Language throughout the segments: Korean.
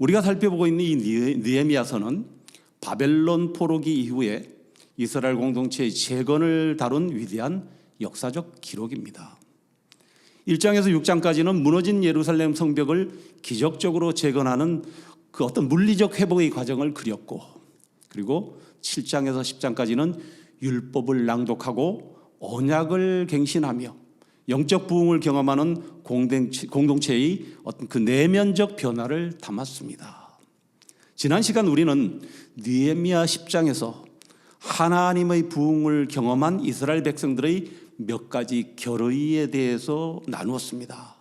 우리가 살펴보고 있는 이 느헤미야서는 바벨론 포로기 이후에 이스라엘 공동체의 재건을 다룬 위대한 역사적 기록입니다. 1장에서 6장까지는 무너진 예루살렘 성벽을 기적적으로 재건하는 그 어떤 물리적 회복의 과정을 그렸고, 그리고 7장에서 10장까지는 율법을 낭독하고 언약을 갱신하며 영적 부흥을 경험하는 공동체의 어떤 그 내면적 변화를 담았습니다. 지난 시간 우리는 느헤미야 10장에서 하나님의 부흥을 경험한 이스라엘 백성들의 몇 가지 결의에 대해서 나누었습니다.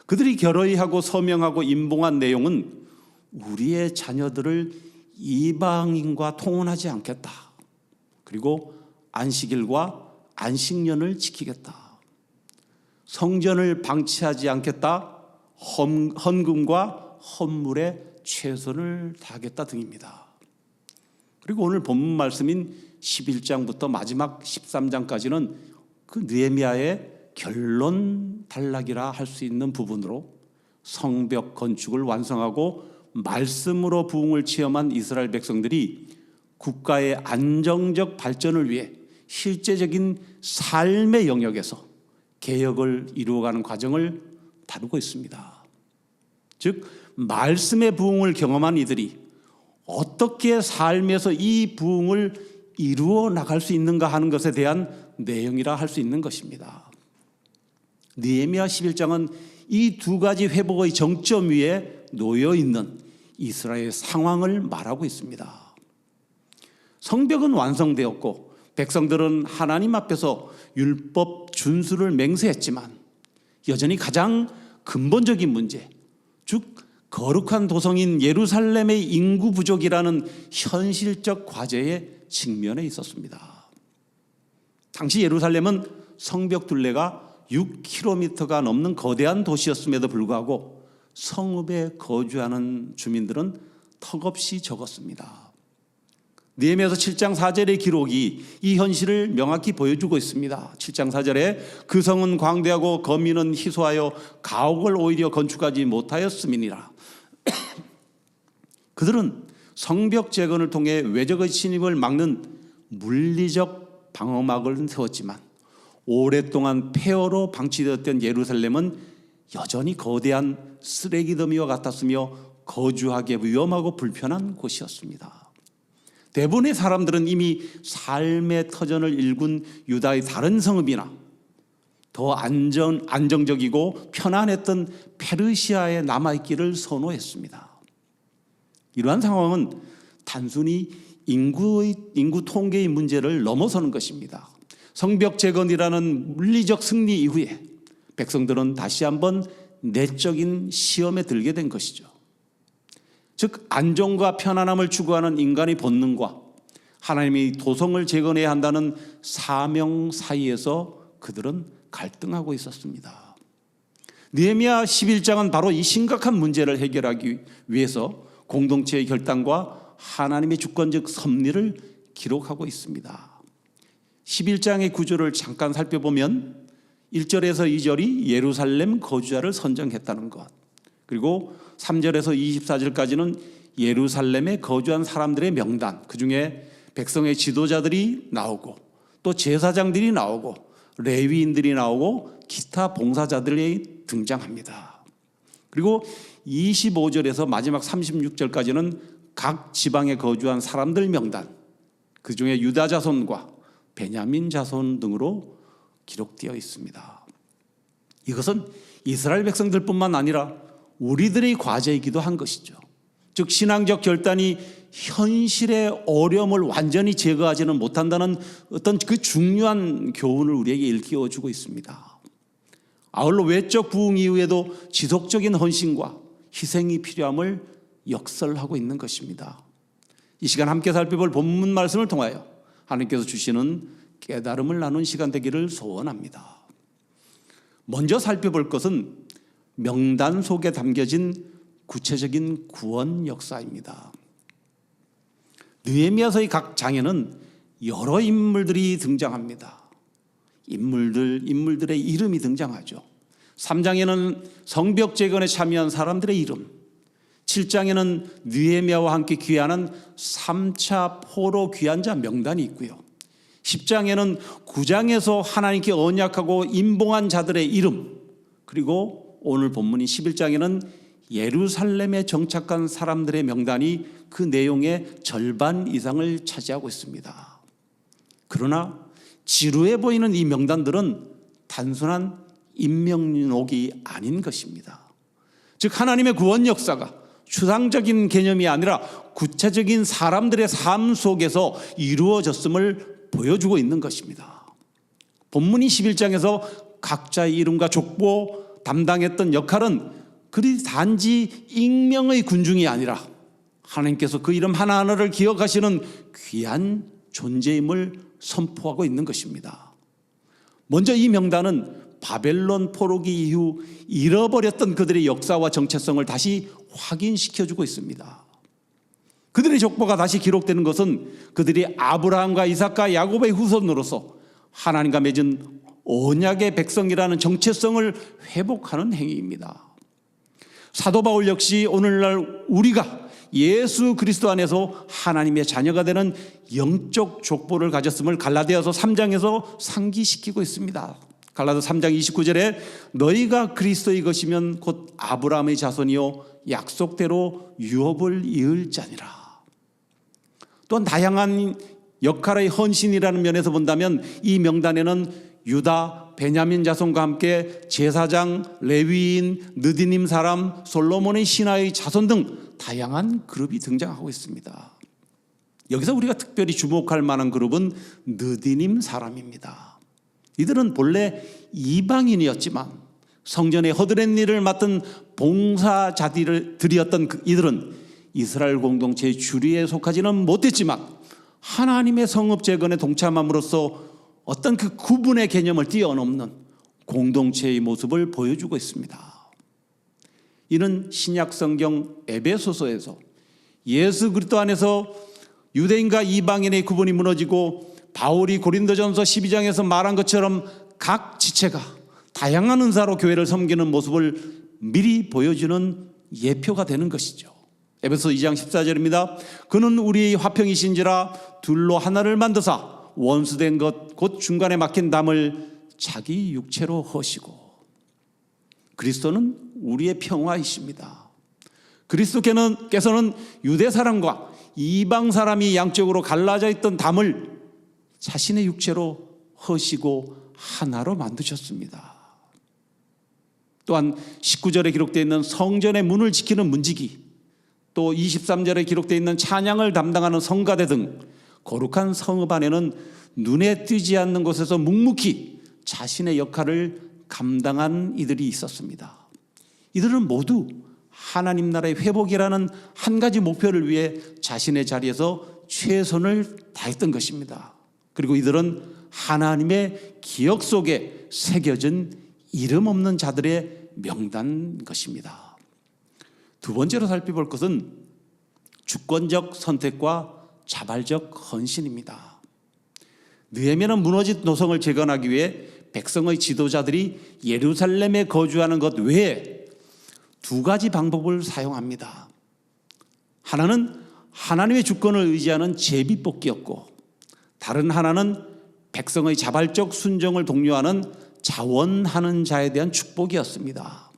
그들이 결의하고 서명하고 임봉한 내용은 우리의 자녀들을 이방인과 통혼하지 않겠다. 그리고 안식일과 안식년을 지키겠다. 성전을 방치하지 않겠다. 헌금과 헌물에 최선을 다하겠다 등입니다. 그리고 오늘 본문 말씀인 11장부터 마지막 13장까지는 그 느헤미야의 결론 단락이라 할 수 있는 부분으로 성벽 건축을 완성하고 말씀으로 부흥을 체험한 이스라엘 백성들이 국가의 안정적 발전을 위해 실제적인 삶의 영역에서 개혁을 이루어가는 과정을 다루고 있습니다. 즉 말씀의 부흥을 경험한 이들이 어떻게 삶에서 이 부흥을 이루어 나갈 수 있는가 하는 것에 대한 내용이라 할 수 있는 것입니다. 느헤미야 11장은 이 두 가지 회복의 정점 위에 놓여 있는 이스라엘의 상황을 말하고 있습니다. 성벽은 완성되었고 백성들은 하나님 앞에서 율법 준수를 맹세했지만 여전히 가장 근본적인 문제, 즉 거룩한 도성인 예루살렘의 인구 부족이라는 현실적 과제에 직면해 있었습니다. 당시 예루살렘은 성벽 둘레가 6km가 넘는 거대한 도시였음에도 불구하고 성읍에 거주하는 주민들은 턱없이 적었습니다. 느헤미야서 7장 4절의 기록이 이 현실을 명확히 보여주고 있습니다. 7장 4절에 그 성은 광대하고 거민은 희소하여 가옥을 오히려 건축하지 못하였음이니라. 그들은 성벽 재건을 통해 외적의 침입을 막는 물리적 방어막을 세웠지만 오랫동안 폐허로 방치되었던 예루살렘은 여전히 거대한 쓰레기 더미와 같았으며 거주하기 위험하고 불편한 곳이었습니다. 대부분의 사람들은 이미 삶의 터전을 일군 유다의 다른 성읍이나 더 안정적이고 편안했던 페르시아에 남아있기를 선호했습니다. 이러한 상황은 단순히 인구 통계의 문제를 넘어서는 것입니다. 성벽 재건이라는 물리적 승리 이후에 백성들은 다시 한번 내적인 시험에 들게 된 것이죠. 즉 안정과 편안함을 추구하는 인간의 본능과 하나님이 도성을 재건해야 한다는 사명 사이에서 그들은 갈등하고 있었습니다. 느헤미야 11장은 바로 이 심각한 문제를 해결하기 위해서 공동체의 결단과 하나님의 주권적 섭리를 기록하고 있습니다. 11장의 구조를 잠깐 살펴보면 1절에서 2절이 예루살렘 거주자를 선정했다는 것, 그리고 3절에서 24절까지는 예루살렘에 거주한 사람들의 명단, 그중에 백성의 지도자들이 나오고 또 제사장들이 나오고 레위인들이 나오고 기타 봉사자들이 등장합니다. 그리고 25절에서 마지막 36절까지는 각 지방에 거주한 사람들 명단, 그중에 유다 자손과 베냐민 자손 등으로 기록되어 있습니다. 이것은 이스라엘 백성들뿐만 아니라 우리들의 과제이기도 한 것이죠. 즉 신앙적 결단이 현실의 어려움을 완전히 제거하지는 못한다는 어떤 그 중요한 교훈을 우리에게 일깨워주고 있습니다. 아울러 외적 부흥 이후에도 지속적인 헌신과 희생이 필요함을 역설하고 있는 것입니다. 이 시간 함께 살펴볼 본문 말씀을 통하여 하나님께서 주시는 깨달음을 나눈 시간 되기를 소원합니다. 먼저 살펴볼 것은 명단 속에 담겨진 구체적인 구원 역사입니다. 느헤미야서의 각 장에는 여러 인물들이 등장합니다. 인물들의 이름이 등장하죠. 3장에는 성벽 재건에 참여한 사람들의 이름, 7장에는 느헤미야와 함께 귀환한 3차 포로 귀환자 명단이 있고요. 10장에는 9장에서 하나님께 언약하고 임봉한 자들의 이름, 그리고 오늘 본문인 11장에는 예루살렘에 정착한 사람들의 명단이 그 내용의 절반 이상을 차지하고 있습니다. 그러나 지루해 보이는 이 명단들은 단순한 인명록이 아닌 것입니다. 즉 하나님의 구원 역사가 추상적인 개념이 아니라 구체적인 사람들의 삶 속에서 이루어졌음을 보여주고 있는 것입니다. 본문이 11장에서 각자의 이름과 족보, 담당했던 역할은 그리 단지 익명의 군중이 아니라 하나님께서 그 이름 하나하나를 기억하시는 귀한 존재임을 선포하고 있는 것입니다. 먼저 이 명단은 바벨론 포로기 이후 잃어버렸던 그들의 역사와 정체성을 다시 확인시켜주고 있습니다. 그들의 족보가 다시 기록되는 것은 그들이 아브라함과 이삭과 야곱의 후손으로서 하나님과 맺은 언약의 백성이라는 정체성을 회복하는 행위입니다. 사도 바울 역시 오늘날 우리가 예수 그리스도 안에서 하나님의 자녀가 되는 영적 족보를 가졌음을 갈라디아서 3장에서 상기시키고 있습니다. 갈라디아서 3장 29절에 너희가 그리스도의 것이면 곧 아브라함의 자손이요 약속대로 유업을 이을 자니라. 또한 다양한 역할의 헌신이라는 면에서 본다면 이 명단에는 유다, 베냐민 자손과 함께 제사장, 레위인, 느디님 사람, 솔로몬의 신하의 자손 등 다양한 그룹이 등장하고 있습니다. 여기서 우리가 특별히 주목할 만한 그룹은 느디님 사람입니다. 이들은 본래 이방인이었지만 성전의 허드렛 일을 맡은 봉사자들이었던 이들은 이스라엘 공동체의 주류에 속하지는 못했지만 하나님의 성읍 재건에 동참함으로써 어떤 그 구분의 개념을 뛰어넘는 공동체의 모습을 보여주고 있습니다. 이는 신약 성경 에베소서에서 예수 그리스도 안에서 유대인과 이방인의 구분이 무너지고 바울이 고린도전서 12장에서 말한 것처럼 각 지체가 다양한 은사로 교회를 섬기는 모습을 미리 보여주는 예표가 되는 것이죠. 에베소 2장 14절입니다. 그는 우리의 화평이신지라 둘로 하나를 만드사 원수된 것 곧 중간에 막힌 담을 자기 육체로 허시고. 그리스도는 우리의 평화이십니다. 그리스도께서는 유대 사람과 이방 사람이 양쪽으로 갈라져 있던 담을 자신의 육체로 허시고 하나로 만드셨습니다. 또한 19절에 기록되어 있는 성전의 문을 지키는 문지기, 또 23절에 기록되어 있는 찬양을 담당하는 성가대 등 거룩한 성읍 안에는 눈에 띄지 않는 곳에서 묵묵히 자신의 역할을 감당한 이들이 있었습니다. 이들은 모두 하나님 나라의 회복이라는 한 가지 목표를 위해 자신의 자리에서 최선을 다했던 것입니다. 그리고 이들은 하나님의 기억 속에 새겨진 이름 없는 자들의 명단인 것입니다. 두 번째로 살펴볼 것은 주권적 선택과 자발적 헌신입니다. 느헤미야는 무너진 노성을 재건하기 위해 백성의 지도자들이 예루살렘에 거주하는 것 외에 두 가지 방법을 사용합니다. 하나는 하나님의 주권을 의지하는 제비뽑기였고, 다른 하나는 백성의 자발적 순종을 독려하는 자원하는 자에 대한 축복이었습니다.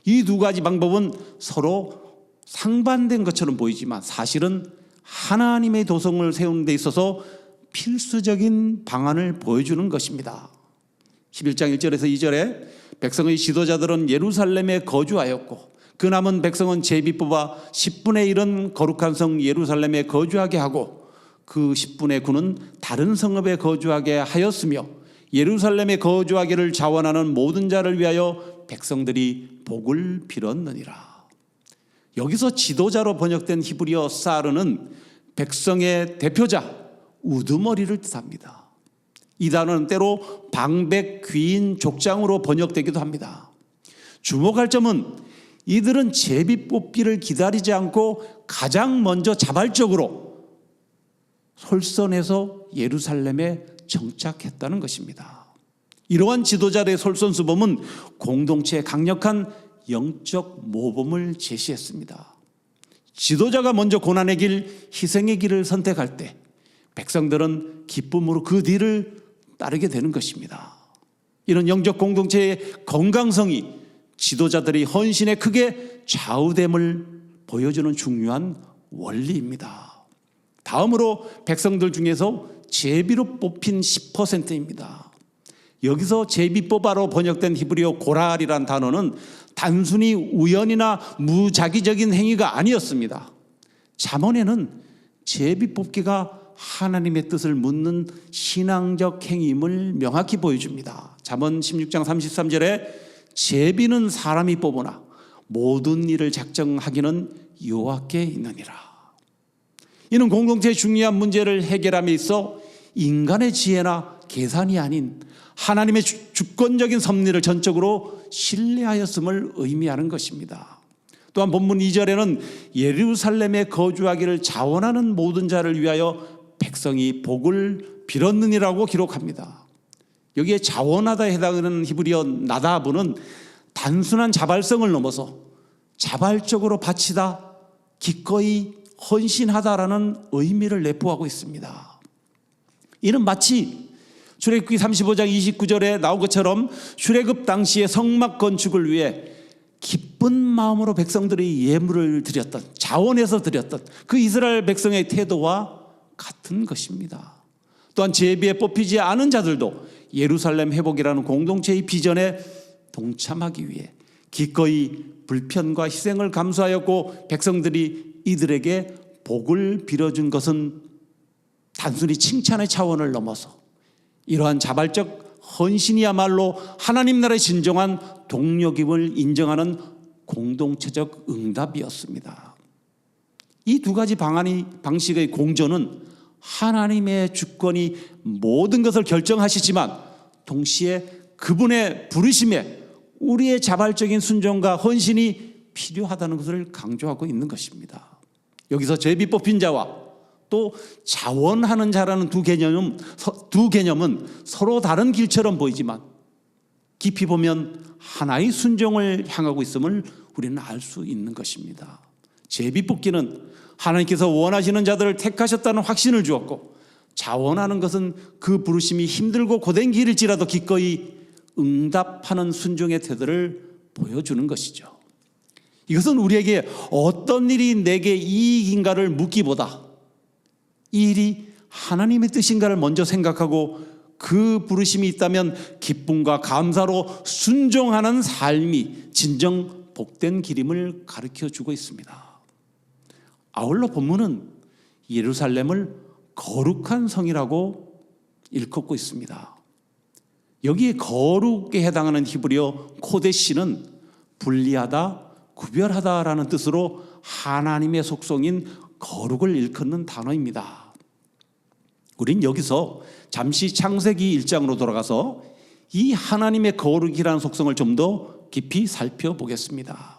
이 두 가지 방법은 서로 상반된 것처럼 보이지만 사실은 하나님의 도성을 세우는 데 있어서 필수적인 방안을 보여주는 것입니다. 11장 1절에서 2절에 백성의 지도자들은 예루살렘에 거주하였고 그 남은 백성은 제비 뽑아 10분의 1은 거룩한 성 예루살렘에 거주하게 하고 그 10분의 9는 다른 성읍에 거주하게 하였으며 예루살렘에 거주하기를 자원하는 모든 자를 위하여 백성들이 복을 빌었느니라. 여기서 지도자로 번역된 히브리어 사르는 백성의 대표자, 우두머리를 뜻합니다. 이 단어는 때로 방백, 귀인, 족장으로 번역되기도 합니다. 주목할 점은 이들은 제비뽑기를 기다리지 않고 가장 먼저 자발적으로 솔선해서 예루살렘에 정착했다는 것입니다. 이러한 지도자들의 솔선수범은 공동체의 강력한 영적 모범을 제시했습니다. 지도자가 먼저 고난의 길, 희생의 길을 선택할 때 백성들은 기쁨으로 그 뒤를 따르게 되는 것입니다. 이런 영적 공동체의 건강성이 지도자들의 헌신에 크게 좌우됨을 보여주는 중요한 원리입니다. 다음으로 백성들 중에서 제비로 뽑힌 10%입니다. 여기서 제비뽑아로 번역된 히브리어 고랄이란 단어는 단순히 우연이나 무작위적인 행위가 아니었습니다. 잠언에는 제비뽑기가 하나님의 뜻을 묻는 신앙적 행위임을 명확히 보여줍니다. 잠언 16장 33절에 제비는 사람이 뽑으나 모든 일을 작정하기는 여호와께 있느니라. 이는 공동체의 중요한 문제를 해결함에 있어 인간의 지혜나 계산이 아닌 하나님의 주권적인 섭리를 전적으로 신뢰하였음을 의미하는 것입니다. 또한 본문 2절에는 예루살렘에 거주하기를 자원하는 모든 자를 위하여 백성이 복을 빌었느니라고 기록합니다. 여기에 자원하다에 해당하는 히브리어 나다브는 단순한 자발성을 넘어서 자발적으로 바치다, 기꺼이 헌신하다라는 의미를 내포하고 있습니다. 이는 마치 출애굽기 35장 29절에 나온 것처럼 출애굽 당시의 성막 건축을 위해 기쁜 마음으로 백성들이 예물을 드렸던, 자원해서 드렸던 그 이스라엘 백성의 태도와 같은 것입니다. 또한 제비에 뽑히지 않은 자들도 예루살렘 회복이라는 공동체의 비전에 동참하기 위해 기꺼이 불편과 희생을 감수하였고 백성들이 이들에게 복을 빌어준 것은 단순히 칭찬의 차원을 넘어서 이러한 자발적 헌신이야말로 하나님 나라의 진정한 동력임을 인정하는 공동체적 응답이었습니다. 이 두 가지 방식의 공존은 하나님의 주권이 모든 것을 결정하시지만 동시에 그분의 부르심에 우리의 자발적인 순종과 헌신이 필요하다는 것을 강조하고 있는 것입니다. 여기서 제비 뽑힌 자와 또 자원하는 자라는 두 개념은 서로 다른 길처럼 보이지만 깊이 보면 하나의 순종을 향하고 있음을 우리는 알 수 있는 것입니다. 제비 뽑기는 하나님께서 원하시는 자들을 택하셨다는 확신을 주었고, 자원하는 것은 그 부르심이 힘들고 고된 길일지라도 기꺼이 응답하는 순종의 태도를 보여주는 것이죠. 이것은 우리에게 어떤 일이 내게 이익인가를 묻기보다 이 일이 하나님의 뜻인가를 먼저 생각하고 그 부르심이 있다면 기쁨과 감사로 순종하는 삶이 진정 복된 길임을 가르쳐주고 있습니다. 아울러 본문은 예루살렘을 거룩한 성이라고 일컫고 있습니다. 여기에 거룩에 해당하는 히브리어 코데시는 분리하다, 구별하다라는 뜻으로 하나님의 속성인 거룩을 일컫는 단어입니다. 우린 여기서 잠시 창세기 1장으로 돌아가서 이 하나님의 거룩이라는 속성을 좀 더 깊이 살펴보겠습니다.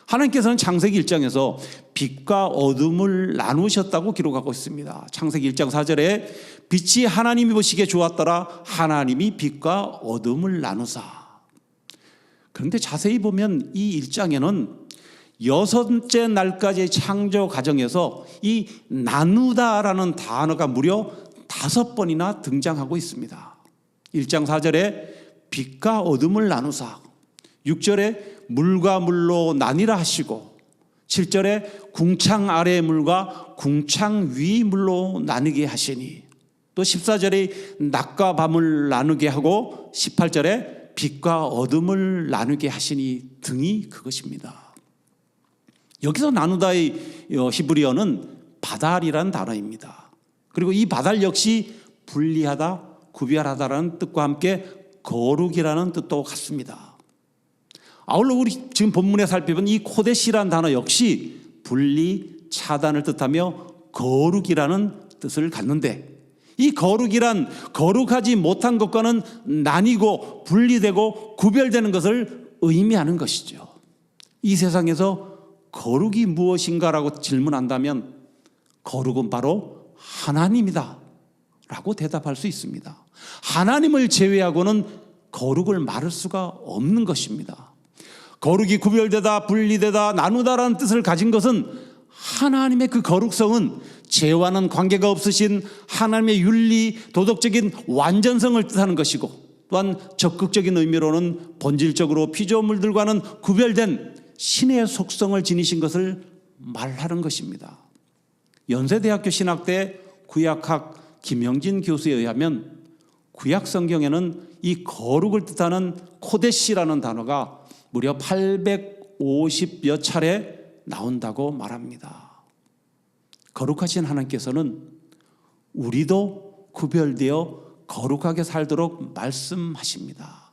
하나님께서는 창세기 1장에서 빛과 어둠을 나누셨다고 기록하고 있습니다. 창세기 1장 4절에 빛이 하나님이 보시기에 좋았더라 하나님이 빛과 어둠을 나누사. 그런데 자세히 보면 이 1장에는 여섯째 날까지의 창조 과정에서 이 나누다라는 단어가 무려 5번이나 등장하고 있습니다. 1장 4절에 빛과 어둠을 나누사, 6절에 물과 물로 나뉘라 하시고, 7절에 궁창 아래의 물과 궁창 위의 물로 나누게 하시니, 또 14절에 낮과 밤을 나누게 하고 18절에 빛과 어둠을 나누게 하시니 등이 그것입니다. 여기서 나누다의 히브리어는 바달이라는 단어입니다. 그리고 이 바달 역시 분리하다, 구별하다라는 뜻과 함께 거룩이라는 뜻도 같습니다. 아울러 우리 지금 본문에 살펴본 이 코데시라는 단어 역시 분리, 차단을 뜻하며 거룩이라는 뜻을 갖는데, 이 거룩이란 거룩하지 못한 것과는 나뉘고 분리되고 구별되는 것을 의미하는 것이죠. 이 세상에서 거룩이 무엇인가라고 질문한다면 거룩은 바로 하나님이다 라고 대답할 수 있습니다. 하나님을 제외하고는 거룩을 말할 수가 없는 것입니다. 거룩이 구별되다, 분리되다, 나누다라는 뜻을 가진 것은 하나님의 그 거룩성은 죄와는 관계가 없으신 하나님의 윤리, 도덕적인 완전성을 뜻하는 것이고, 또한 적극적인 의미로는 본질적으로 피조물들과는 구별된 신의 속성을 지니신 것을 말하는 것입니다. 연세대학교 신학대 구약학 김영진 교수에 의하면 구약 성경에는 이 거룩을 뜻하는 코데시라는 단어가 무려 850여 차례 나온다고 말합니다. 거룩하신 하나님께서는 우리도 구별되어 거룩하게 살도록 말씀하십니다.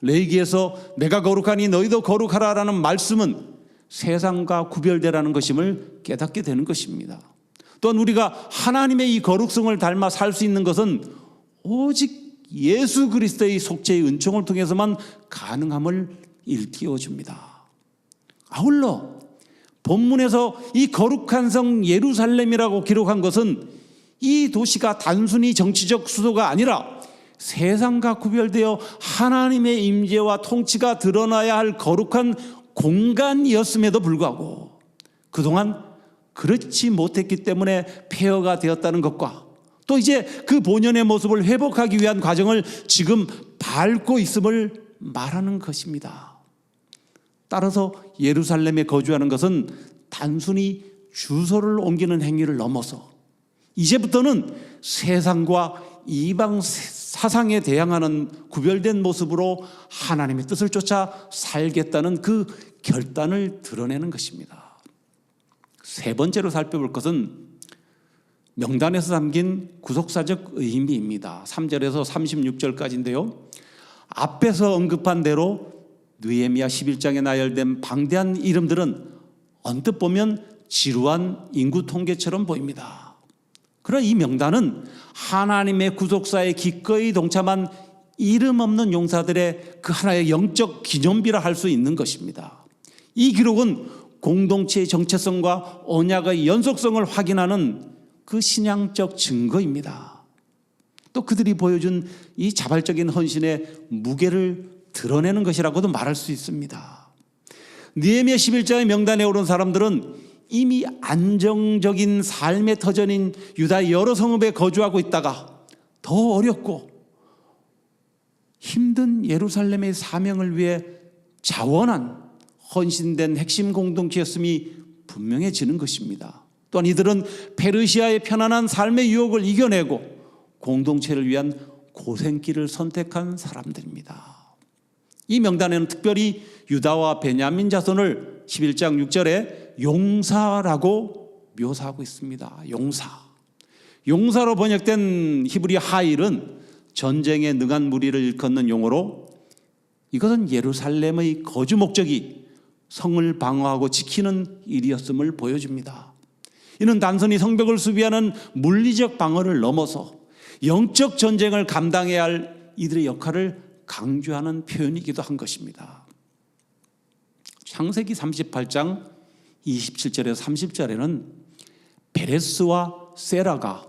레위기에서 내가 거룩하니 너희도 거룩하라라는 말씀은 세상과 구별되라는 것임을 깨닫게 되는 것입니다. 또한 우리가 하나님의 이 거룩성을 닮아 살 수 있는 것은 오직 예수 그리스도의 속죄의 은총을 통해서만 가능함을 일깨워 줍니다. 아울러 본문에서 이 거룩한 성 예루살렘이라고 기록한 것은 이 도시가 단순히 정치적 수도가 아니라 세상과 구별되어 하나님의 임재와 통치가 드러나야 할 거룩한 공간이었음에도 불구하고 그동안 그렇지 못했기 때문에 폐허가 되었다는 것과 또 이제 그 본연의 모습을 회복하기 위한 과정을 지금 밟고 있음을 말하는 것입니다. 따라서 예루살렘에 거주하는 것은 단순히 주소를 옮기는 행위를 넘어서 이제부터는 세상과 이방 사상에 대항하는 구별된 모습으로 하나님의 뜻을 쫓아 살겠다는 그 결단을 드러내는 것입니다. 세 번째로 살펴볼 것은 명단에서 담긴 구속사적 의미입니다. 3절에서 36절까지인데요. 앞에서 언급한 대로 느헤미야 11장에 나열된 방대한 이름들은 언뜻 보면 지루한 인구 통계처럼 보입니다. 그러나 이 명단은 하나님의 구속사에 기꺼이 동참한 이름 없는 용사들의 그 하나의 영적 기념비라 할 수 있는 것입니다. 이 기록은 공동체의 정체성과 언약의 연속성을 확인하는 그 신앙적 증거입니다. 또 그들이 보여준 이 자발적인 헌신의 무게를 드러내는 것이라고도 말할 수 있습니다. 느헤미야 11장의 명단에 오른 사람들은 이미 안정적인 삶의 터전인 유다 여러 성읍에 거주하고 있다가 더 어렵고 힘든 예루살렘의 사명을 위해 자원한 헌신된 핵심 공동체였음이 분명해지는 것입니다. 또한 이들은 페르시아의 편안한 삶의 유혹을 이겨내고 공동체를 위한 고생길을 선택한 사람들입니다. 이 명단에는 특별히 유다와 베냐민 자손을 11장 6절에 용사라고 묘사하고 있습니다. 용사로 번역된 히브리 하일은 전쟁에 능한 무리를 일컫는 용어로 이것은 예루살렘의 거주 목적이 성을 방어하고 지키는 일이었음을 보여줍니다. 이는 단순히 성벽을 수비하는 물리적 방어를 넘어서 영적 전쟁을 감당해야 할 이들의 역할을 강조하는 표현이기도 한 것입니다. 창세기 38장 27절에서 30절에는 베레스와 세라가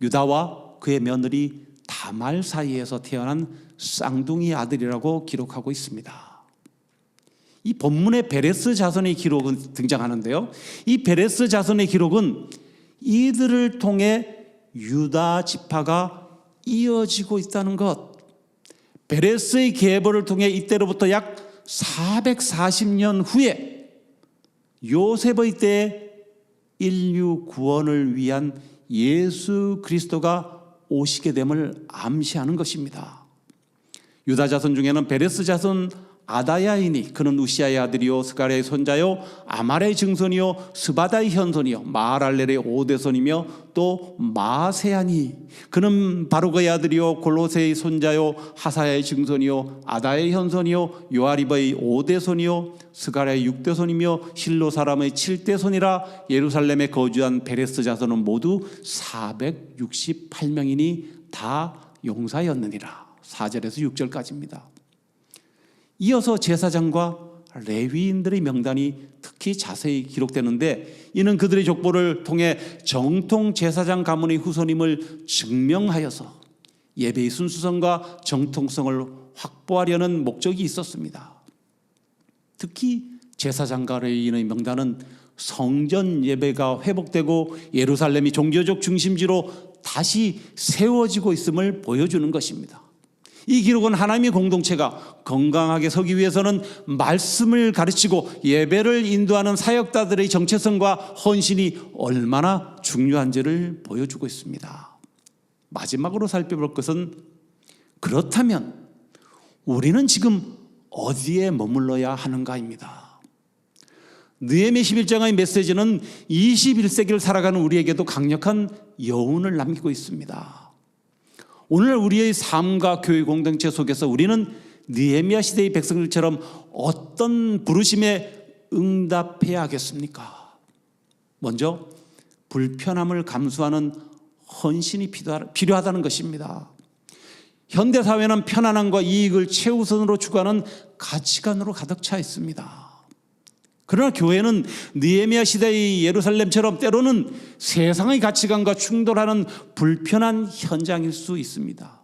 유다와 그의 며느리 다말 사이에서 태어난 쌍둥이 아들이라고 기록하고 있습니다. 이 본문에 베레스 자손의 기록은 등장하는데요. 이 베레스 자손의 기록은 이들을 통해 유다 지파가 이어지고 있다는 것, 베레스의 계보를 통해 이때로부터 약 440년 후에 요셉의 때에 인류 구원을 위한 예수 그리스도가 오시게 됨을 암시하는 것입니다. 유다 자손 중에는 베레스 자손 아다야이니 그는 우시아의 아들이요 스가랴의 손자요 아말의 증손이요 스바다의 현손이요 마할랄렐의 오대손이며 또 마세야니 그는 바루그의 아들이요 골로새의 손자요 하사야의 증손이요 아다의 현손이요 요아리브의 오대손이요 스가랴의 육대손이며 실로 사람의 7대손이라 예루살렘에 거주한 베레스 자손은 모두 468명이니 다 용사였느니라. 4절에서 6절까지입니다. 이어서 제사장과 레위인들의 명단이 특히 자세히 기록되는데 이는 그들의 족보를 통해 정통 제사장 가문의 후손임을 증명하여서 예배의 순수성과 정통성을 확보하려는 목적이 있었습니다. 특히 제사장가레인의 명단은 성전 예배가 회복되고 예루살렘이 종교적 중심지로 다시 세워지고 있음을 보여주는 것입니다. 이 기록은 하나님의 공동체가 건강하게 서기 위해서는 말씀을 가르치고 예배를 인도하는 사역자들의 정체성과 헌신이 얼마나 중요한지를 보여주고 있습니다. 마지막으로 살펴볼 것은, 그렇다면 우리는 지금 어디에 머물러야 하는가입니다. 느헤미야 11장의 메시지는 21세기를 살아가는 우리에게도 강력한 여운을 남기고 있습니다. 오늘 우리의 삶과 교회 공동체 속에서 우리는 느헤미야 시대의 백성들처럼 어떤 부르심에 응답해야 하겠습니까? 먼저 불편함을 감수하는 헌신이 필요하다는 것입니다. 현대사회는 편안함과 이익을 최우선으로 추구하는 가치관으로 가득 차 있습니다. 그러나 교회는 느헤미야 시대의 예루살렘처럼 때로는 세상의 가치관과 충돌하는 불편한 현장일 수 있습니다.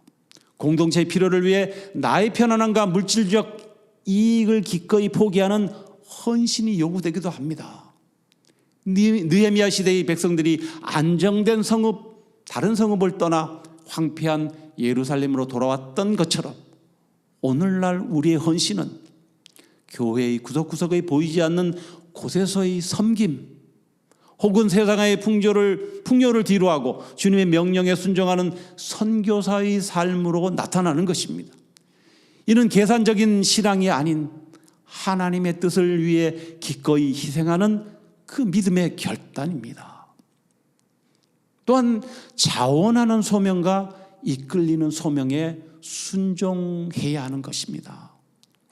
공동체의 필요를 위해 나의 편안함과 물질적 이익을 기꺼이 포기하는 헌신이 요구되기도 합니다. 느헤미야 시대의 백성들이 안정된 성읍, 다른 성읍을 떠나 황폐한 예루살렘으로 돌아왔던 것처럼 오늘날 우리의 헌신은 교회의 구석구석에 보이지 않는 곳에서의 섬김, 혹은 세상의 풍요를 뒤로하고 주님의 명령에 순종하는 선교사의 삶으로 나타나는 것입니다. 이는 계산적인 신앙이 아닌 하나님의 뜻을 위해 기꺼이 희생하는 그 믿음의 결단입니다. 또한 자원하는 소명과 이끌리는 소명에 순종해야 하는 것입니다.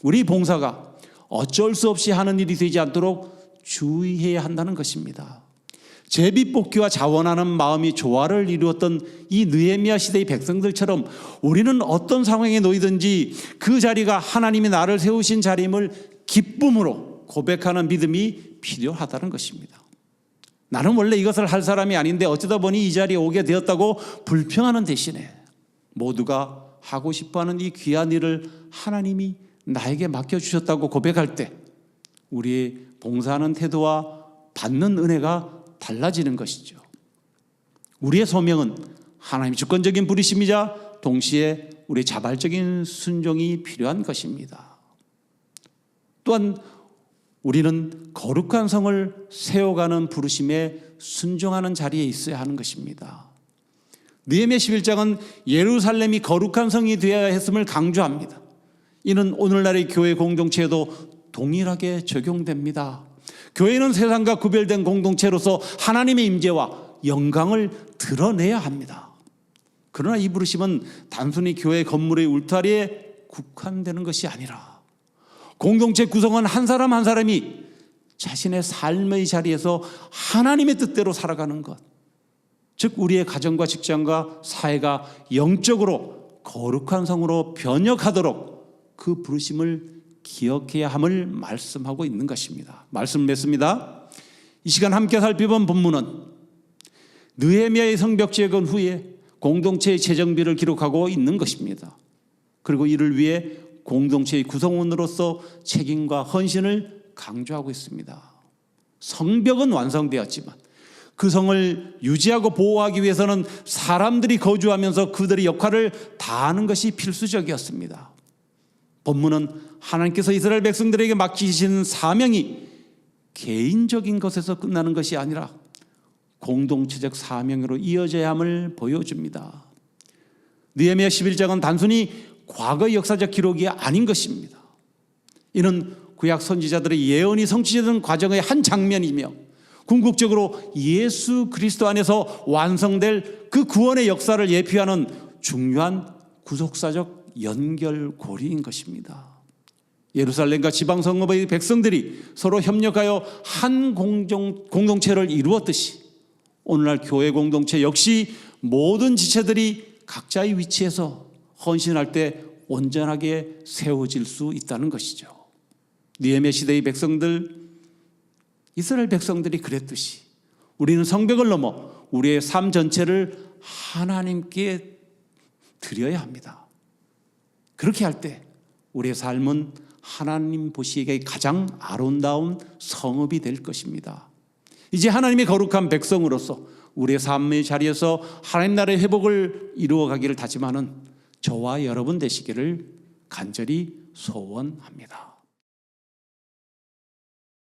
우리 봉사가 어쩔 수 없이 하는 일이 되지 않도록 주의해야 한다는 것입니다. 제비뽑기와 자원하는 마음이 조화를 이루었던 이 느헤미야 시대의 백성들처럼 우리는 어떤 상황에 놓이든지 그 자리가 하나님이 나를 세우신 자리임을 기쁨으로 고백하는 믿음이 필요하다는 것입니다. 나는 원래 이것을 할 사람이 아닌데 어쩌다 보니 이 자리에 오게 되었다고 불평하는 대신에 모두가 하고 싶어하는 이 귀한 일을 하나님이 나에게 맡겨주셨다고 고백할 때 우리의 봉사하는 태도와 받는 은혜가 달라지는 것이죠. 우리의 소명은 하나님의 주권적인 부르심이자 동시에 우리의 자발적인 순종이 필요한 것입니다. 또한 우리는 거룩한 성을 세워가는 부르심에 순종하는 자리에 있어야 하는 것입니다. 느헤미야 11장은 예루살렘이 거룩한 성이 되어야 했음을 강조합니다. 이는 오늘날의 교회 공동체에도 동일하게 적용됩니다. 교회는 세상과 구별된 공동체로서 하나님의 임재와 영광을 드러내야 합니다. 그러나 이 부르심은 단순히 교회 건물의 울타리에 국한되는 것이 아니라 공동체 구성원 한 사람 한 사람이 자신의 삶의 자리에서 하나님의 뜻대로 살아가는 것, 즉 우리의 가정과 직장과 사회가 영적으로 거룩한 성으로 변혁하도록 그 부르심을 기억해야 함을 말씀하고 있는 것입니다. 말씀 맺습니다. 이 시간 함께 살펴본 본문은 느헤미야의 성벽 재건 후에 공동체의 재정비를 기록하고 있는 것입니다. 그리고 이를 위해 공동체의 구성원으로서 책임과 헌신을 강조하고 있습니다. 성벽은 완성되었지만 그 성을 유지하고 보호하기 위해서는 사람들이 거주하면서 그들의 역할을 다하는 것이 필수적이었습니다. 본문은 하나님께서 이스라엘 백성들에게 맡기신 사명이 개인적인 것에서 끝나는 것이 아니라 공동체적 사명으로 이어져야 함을 보여줍니다. 느헤미야 11장은 단순히 과거의 역사적 기록이 아닌 것입니다. 이는 구약 선지자들의 예언이 성취되는 과정의 한 장면이며 궁극적으로 예수 그리스도 안에서 완성될 그 구원의 역사를 예표하는 중요한 구속사적 연결고리인 것입니다. 예루살렘과 지방성읍의 백성들이 서로 협력하여 한 공동체를 이루었듯이 오늘날 교회 공동체 역시 모든 지체들이 각자의 위치에서 헌신할 때 온전하게 세워질 수 있다는 것이죠. 느헤미야 시대의 백성들, 이스라엘 백성들이 그랬듯이 우리는 성벽을 넘어 우리의 삶 전체를 하나님께 드려야 합니다. 그렇게 할 때 우리의 삶은 하나님 보시기에 가장 아름다운 성읍이 될 것입니다. 이제 하나님의 거룩한 백성으로서 우리의 삶의 자리에서 하나님 나라의 회복을 이루어가기를 다짐하는 저와 여러분 되시기를 간절히 소원합니다.